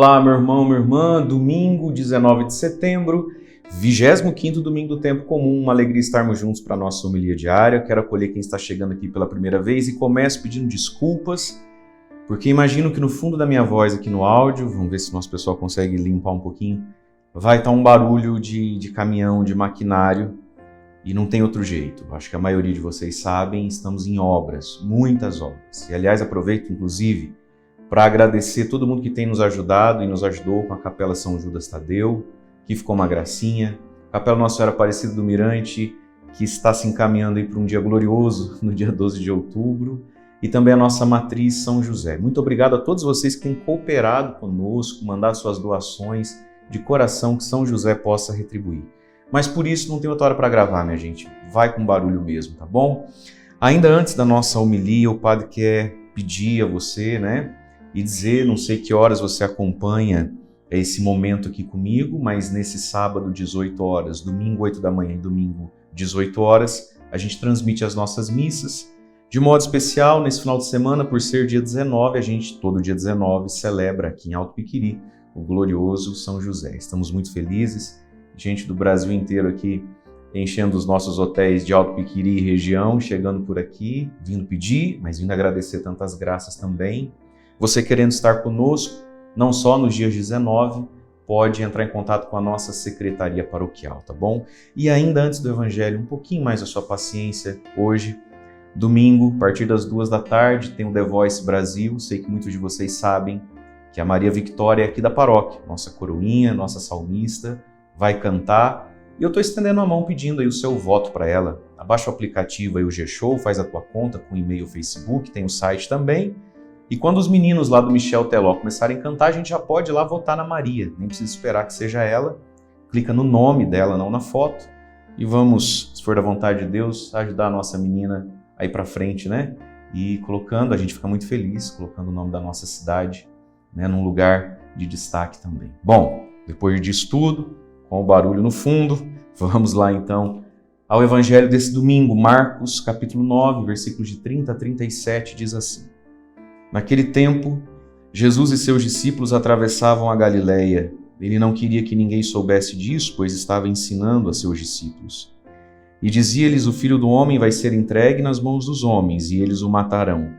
Olá, meu irmão, minha irmã, domingo, 19 de setembro, 25º domingo do tempo comum, uma alegria estarmos juntos para a nossa homilia diária. Quero acolher quem está chegando aqui pela primeira vez e começo pedindo desculpas, porque imagino que no fundo da minha voz aqui no áudio, vamos ver se o nosso pessoal consegue limpar um pouquinho, vai estar um barulho de caminhão, de maquinário, e não tem outro jeito. Acho que a maioria de vocês sabem, estamos em obras, muitas obras. E aliás, aproveito inclusive para agradecer todo mundo que tem nos ajudado e nos ajudou com a Capela São Judas Tadeu, que ficou uma gracinha. Capela Nossa Senhora Aparecida do Mirante, que está se encaminhando aí para um dia glorioso, no dia 12 de outubro. E também a nossa matriz São José. Muito obrigado a todos vocês que têm cooperado conosco, mandado suas doações de coração, que São José possa retribuir. Mas por isso não tem outra hora para gravar, minha gente. Vai com barulho mesmo, tá bom? Ainda antes da nossa homilia, o padre quer pedir a você, né? E dizer, não sei que horas você acompanha esse momento aqui comigo, mas nesse sábado, 18 horas, domingo, 8 da manhã e domingo, 18 horas, a gente transmite as nossas missas. De modo especial, nesse final de semana, por ser dia 19, a gente, todo dia 19, celebra aqui em Alto Piquiri o glorioso São José. Estamos muito felizes, gente do Brasil inteiro aqui enchendo os nossos hotéis de Alto Piquiri e região, chegando por aqui, vindo pedir, mas vindo agradecer tantas graças também. Você querendo estar conosco, não só nos dias 19, pode entrar em contato com a nossa secretaria paroquial, tá bom? E ainda antes do Evangelho, um pouquinho mais a sua paciência. Hoje, domingo, a partir das 2 da tarde, tem o The Voice Brasil. Sei que muitos de vocês sabem que a Maria Victória é aqui da paróquia, nossa coroinha, nossa salmista, vai cantar. E eu estou estendendo a mão pedindo aí o seu voto para ela. Abaixa o aplicativo aí, o G-Show, faz a tua conta com e-mail, Facebook, tem o site também. E quando os meninos lá do Michel Teló começarem a cantar, a gente já pode ir lá votar na Maria. Nem precisa esperar que seja ela. Clica no nome dela, não na foto. E vamos, se for da vontade de Deus, ajudar a nossa menina aí pra frente, né? E colocando, a gente fica muito feliz, colocando o nome da nossa cidade, né, num lugar de destaque também. Bom, depois disso tudo, com o barulho no fundo, vamos lá então ao Evangelho desse domingo. Marcos, capítulo 9, versículos de 30 a 37, diz assim. Naquele tempo, Jesus e seus discípulos atravessavam a Galileia. Ele não queria que ninguém soubesse disso, pois estava ensinando a seus discípulos. E dizia-lhes: o Filho do Homem vai ser entregue nas mãos dos homens, e eles o matarão.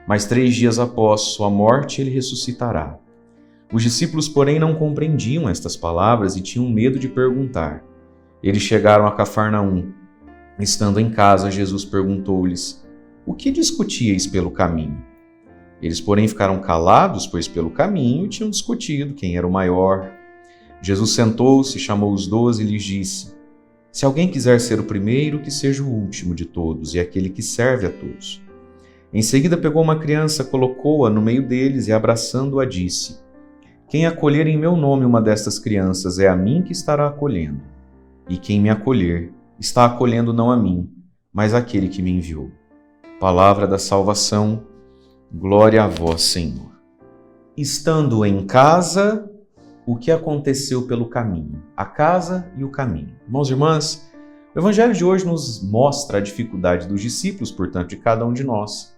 Mas 3 dias após sua morte, ele ressuscitará. Os discípulos, porém, não compreendiam estas palavras e tinham medo de perguntar. Eles chegaram a Cafarnaum. Estando em casa, Jesus perguntou-lhes: o que discutíeis pelo caminho? Eles, porém, ficaram calados, pois pelo caminho tinham discutido quem era o maior. Jesus sentou-se, chamou os 12 e lhes disse: se alguém quiser ser o primeiro, que seja o último de todos e aquele que serve a todos. Em seguida pegou uma criança, colocou-a no meio deles e, abraçando-a, disse: quem acolher em meu nome uma destas crianças é a mim que estará acolhendo. E quem me acolher, está acolhendo não a mim, mas aquele que me enviou. Palavra da salvação. Glória a vós, Senhor. Estando em casa, o que aconteceu pelo caminho? A casa e o caminho. Irmãos e irmãs, o Evangelho de hoje nos mostra a dificuldade dos discípulos, portanto, de cada um de nós,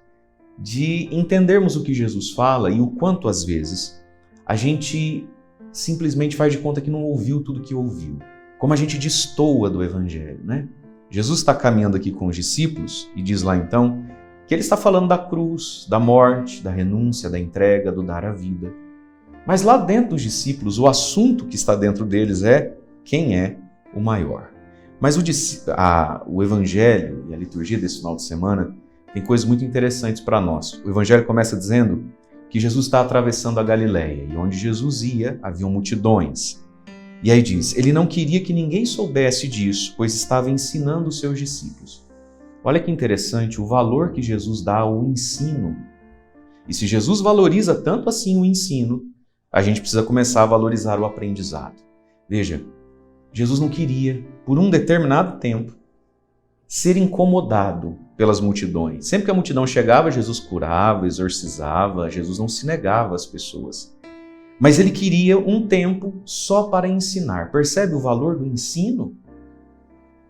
de entendermos o que Jesus fala e o quanto, às vezes, a gente simplesmente faz de conta que não ouviu tudo que ouviu. Como a gente destoa do Evangelho, né? Jesus está caminhando aqui com os discípulos e diz lá então que ele está falando da cruz, da morte, da renúncia, da entrega, do dar a vida. Mas lá dentro dos discípulos, o assunto que está dentro deles é quem é o maior. Mas o Evangelho e a liturgia desse final de semana tem coisas muito interessantes para nós. O Evangelho começa dizendo que Jesus está atravessando a Galileia e onde Jesus ia, haviam multidões. E aí diz, ele não queria que ninguém soubesse disso, pois estava ensinando os seus discípulos. Olha que interessante o valor que Jesus dá ao ensino. E se Jesus valoriza tanto assim o ensino, a gente precisa começar a valorizar o aprendizado. Veja, Jesus não queria, por um determinado tempo, ser incomodado pelas multidões. Sempre que a multidão chegava, Jesus curava, exorcizava, Jesus não se negava às pessoas. Mas ele queria um tempo só para ensinar. Percebe o valor do ensino?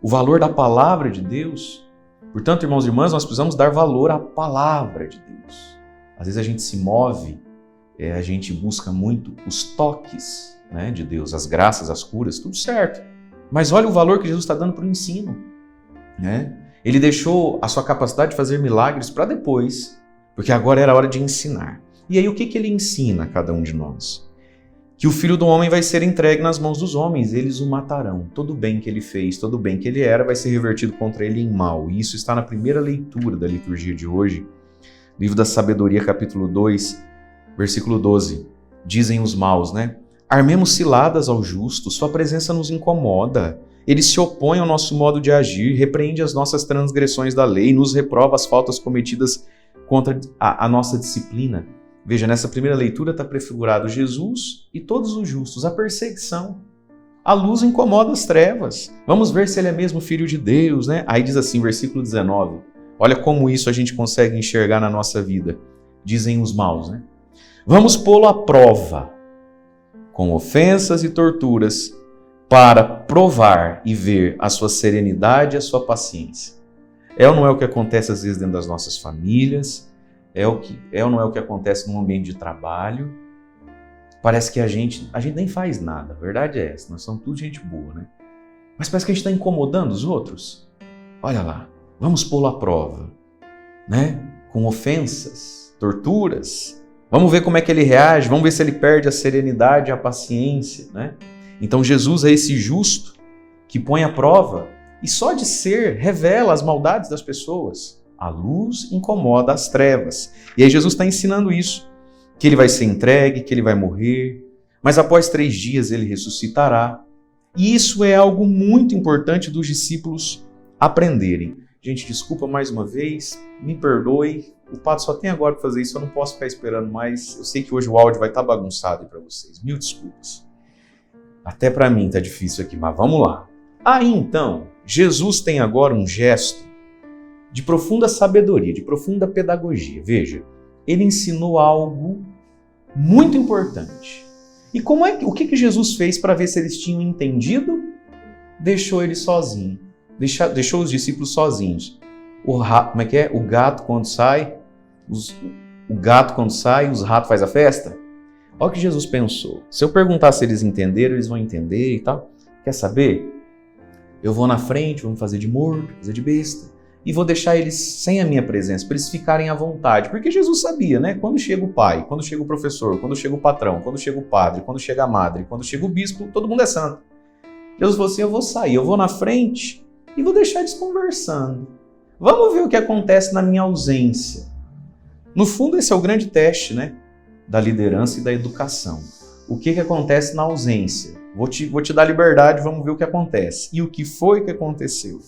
O valor da palavra de Deus? Portanto, irmãos e irmãs, nós precisamos dar valor à palavra de Deus. Às vezes a gente se move a gente busca muito os toques, né, de Deus, as graças, as curas, tudo certo. Mas olha o valor que Jesus está dando para o ensino, né? Ele deixou a sua capacidade de fazer milagres para depois, porque agora era a hora de ensinar. E aí o que ele ensina a cada um de nós? Que o Filho do Homem vai ser entregue nas mãos dos homens, eles o matarão. Todo o bem que ele fez, todo o bem que ele era, vai ser revertido contra ele em mal. E isso está na primeira leitura da liturgia de hoje, livro da Sabedoria, capítulo 2, versículo 12. Dizem os maus, né? Armemos ciladas ao justo, sua presença nos incomoda. Ele se opõe ao nosso modo de agir, repreende as nossas transgressões da lei, nos reprova as faltas cometidas contra a nossa disciplina. Veja, nessa primeira leitura está prefigurado Jesus e todos os justos, a perseguição. A luz incomoda as trevas. Vamos ver se ele é mesmo filho de Deus, né? Aí diz assim, versículo 19. Olha como isso a gente consegue enxergar na nossa vida. Dizem os maus, né? Vamos pô-lo à prova, com ofensas e torturas, para provar e ver a sua serenidade e a sua paciência. É ou não é o que acontece às vezes dentro das nossas famílias? É ou não é o que acontece no ambiente de trabalho? Parece que a gente nem faz nada, a verdade é essa, nós somos tudo gente boa, né? Mas parece que a gente está incomodando os outros. Olha lá, vamos pô-lo à prova, né? Com ofensas, torturas. Vamos ver como é que ele reage, vamos ver se ele perde a serenidade e a paciência, né? Então Jesus é esse justo que põe à prova e só de ser revela as maldades das pessoas. A luz incomoda as trevas. E aí Jesus está ensinando isso, que ele vai ser entregue, que ele vai morrer, mas após 3 dias ele ressuscitará. E isso é algo muito importante dos discípulos aprenderem. Gente, desculpa mais uma vez, me perdoe, o padre só tem agora para fazer isso, eu não posso ficar esperando mais. Eu sei que hoje o áudio vai estar bagunçado aí para vocês, mil desculpas. Até para mim tá difícil aqui, mas vamos lá. Aí então, Jesus tem agora um gesto de profunda sabedoria, de profunda pedagogia. Veja, ele ensinou algo muito importante. E o que Jesus fez para ver se eles tinham entendido? Deixou ele sozinho. Deixou os discípulos sozinhos. Como é que é? O gato quando sai, os ratos faz a festa? Olha o que Jesus pensou. Se eu perguntar se eles entenderam, eles vão entender e tal. Quer saber? Eu vou na frente, vou me fazer de morto, fazer de besta. E vou deixar eles sem a minha presença, para eles ficarem à vontade. Porque Jesus sabia, né? Quando chega o pai, quando chega o professor, quando chega o patrão, quando chega o padre, quando chega a madre, quando chega o bispo, todo mundo é santo. Jesus falou assim, eu vou sair, eu vou na frente e vou deixar eles conversando. Vamos ver o que acontece na minha ausência. No fundo, esse é o grande teste, né? Da liderança e da educação. O que acontece na ausência? Vou te dar liberdade, vamos ver o que acontece. E o que foi que aconteceu?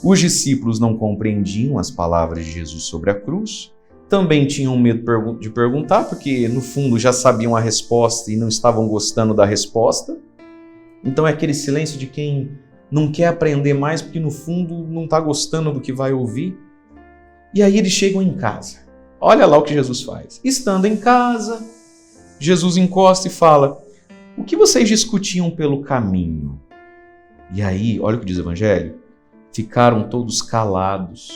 Os discípulos não compreendiam as palavras de Jesus sobre a cruz, também tinham medo de perguntar, porque no fundo já sabiam a resposta e não estavam gostando da resposta. Então é aquele silêncio de quem não quer aprender mais, porque no fundo não está gostando do que vai ouvir. E aí eles chegam em casa. Olha lá o que Jesus faz. Estando em casa, Jesus encosta e fala, o que vocês discutiam pelo caminho? E aí, olha o que diz o Evangelho, ficaram todos calados,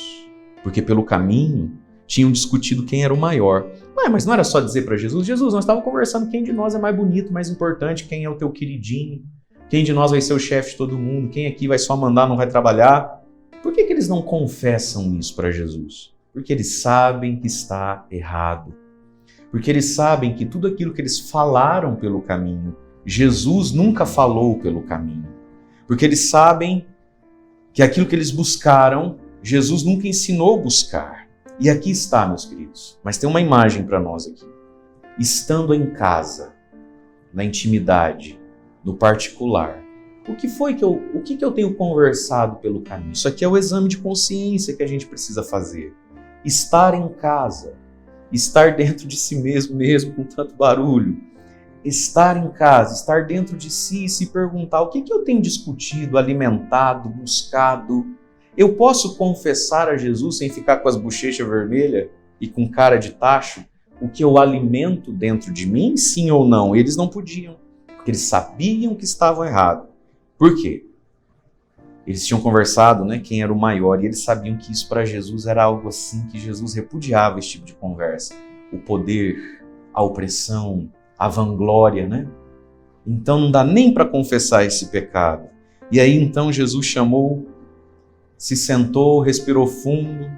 porque pelo caminho tinham discutido quem era o maior. Mas não era só dizer para Jesus, Jesus, nós estávamos conversando quem de nós é mais bonito, mais importante, quem é o teu queridinho, quem de nós vai ser o chefe de todo mundo, quem aqui vai só mandar, não vai trabalhar. Por que eles não confessam isso para Jesus? Porque eles sabem que está errado. Porque eles sabem que tudo aquilo que eles falaram pelo caminho, Jesus nunca falou pelo caminho. Porque eles sabem que aquilo que eles buscaram, Jesus nunca ensinou a buscar. E aqui está, meus queridos. Mas tem uma imagem para nós aqui. Estando em casa, na intimidade, no particular, o que eu tenho conversado pelo caminho? Isso aqui é o exame de consciência que a gente precisa fazer. Estar em casa, estar dentro de si mesmo com tanto barulho. Estar em casa, estar dentro de si e se perguntar o que eu tenho discutido, alimentado, buscado. Eu posso confessar a Jesus sem ficar com as bochechas vermelhas e com cara de tacho o que eu alimento dentro de mim, sim ou não? Eles não podiam, porque eles sabiam que estavam errados. Por quê? Eles tinham conversado, né, quem era o maior, e eles sabiam que isso para Jesus era algo assim, que Jesus repudiava esse tipo de conversa. O poder, a opressão, a vanglória, né? Então não dá nem para confessar esse pecado. E aí então Jesus chamou, se sentou, respirou fundo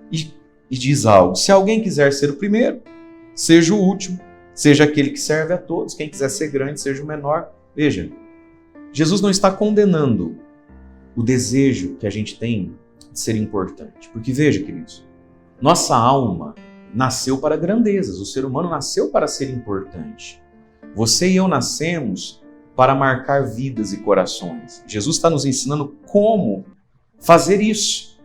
e diz algo: se alguém quiser ser o primeiro, seja o último, seja aquele que serve a todos. Quem quiser ser grande, seja o menor. Veja, Jesus não está condenando o desejo que a gente tem de ser importante. Porque veja, queridos, nossa alma nasceu para grandezas, o ser humano nasceu para ser importante. Você e eu nascemos para marcar vidas e corações. Jesus está nos ensinando como fazer isso.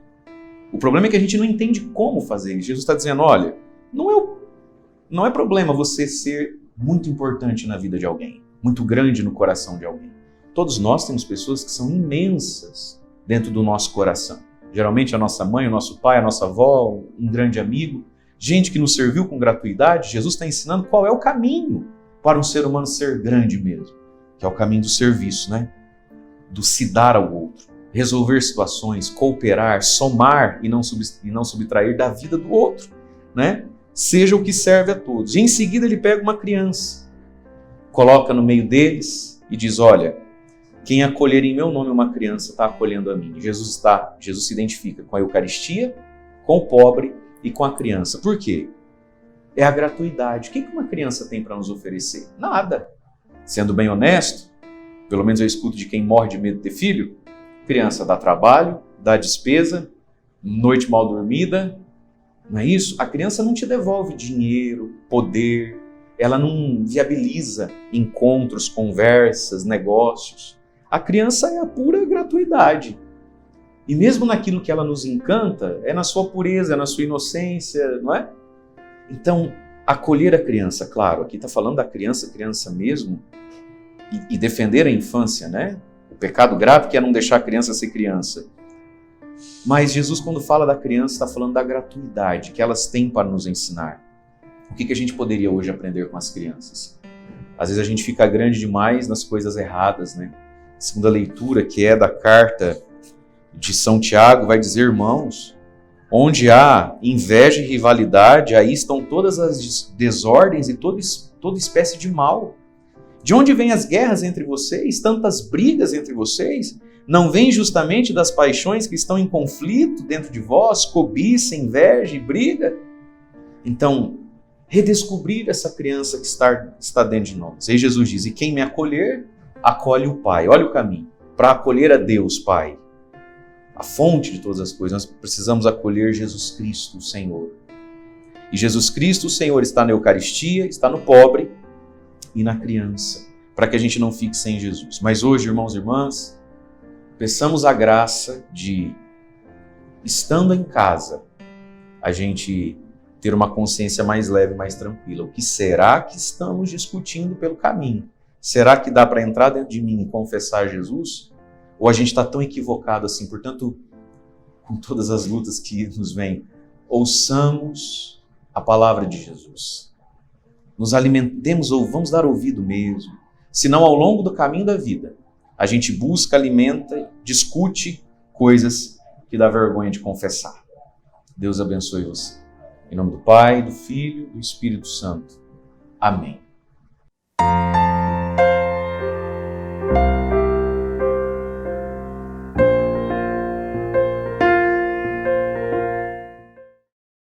O problema é que a gente não entende como fazer isso. Jesus está dizendo, olha, não é problema você ser muito importante na vida de alguém, muito grande no coração de alguém. Todos nós temos pessoas que são imensas dentro do nosso coração. Geralmente a nossa mãe, o nosso pai, a nossa avó, um grande amigo, gente que nos serviu com gratuidade. Jesus está ensinando qual é o caminho para um ser humano ser grande mesmo, que é o caminho do serviço, né? Do se dar ao outro, resolver situações, cooperar, somar e não subtrair da vida do outro, né? Seja o que serve a todos. E em seguida ele pega uma criança, coloca no meio deles e diz, olha, quem acolher em meu nome uma criança está acolhendo a mim. Jesus se identifica com a Eucaristia, com o pobre e com a criança. Por quê? É a gratuidade. O que uma criança tem para nos oferecer? Nada. Sendo bem honesto, pelo menos eu escuto de quem morre de medo de ter filho, criança dá trabalho, dá despesa, noite mal dormida, não é isso? A criança não te devolve dinheiro, poder, ela não viabiliza encontros, conversas, negócios. A criança é a pura gratuidade. E mesmo naquilo que ela nos encanta, é na sua pureza, é na sua inocência, não é? Então, acolher a criança, claro, aqui está falando da criança mesmo, e defender a infância, né? O pecado grave que é não deixar a criança ser criança. Mas Jesus, quando fala da criança, está falando da gratuidade que elas têm para nos ensinar. O que a gente poderia hoje aprender com as crianças? Às vezes a gente fica grande demais nas coisas erradas, né? A segunda leitura, que é da carta de São Tiago, vai dizer, irmãos, onde há inveja e rivalidade, aí estão todas as desordens e toda espécie de mal. De onde vêm as guerras entre vocês, tantas brigas entre vocês? Não vêm justamente das paixões que estão em conflito dentro de vós, cobiça, inveja e briga? Então, redescobrir essa criança que está dentro de nós. Aí Jesus diz, e quem me acolher, acolhe o Pai. Olha o caminho. Para acolher a Deus, Pai, a fonte de todas as coisas, nós precisamos acolher Jesus Cristo, o Senhor. E Jesus Cristo, o Senhor, está na Eucaristia, está no pobre e na criança, para que a gente não fique sem Jesus. Mas hoje, irmãos e irmãs, peçamos a graça de, estando em casa, a gente ter uma consciência mais leve, mais tranquila. O que será que estamos discutindo pelo caminho? Será que dá para entrar dentro de mim e confessar Jesus? Ou a gente está tão equivocado assim? Portanto, com todas as lutas que nos vêm, ouçamos a palavra de Jesus. Nos alimentemos ou vamos dar ouvido mesmo. Senão, ao longo do caminho da vida, a gente busca, alimenta, discute coisas que dá vergonha de confessar. Deus abençoe você. Em nome do Pai, do Filho e do Espírito Santo. Amém.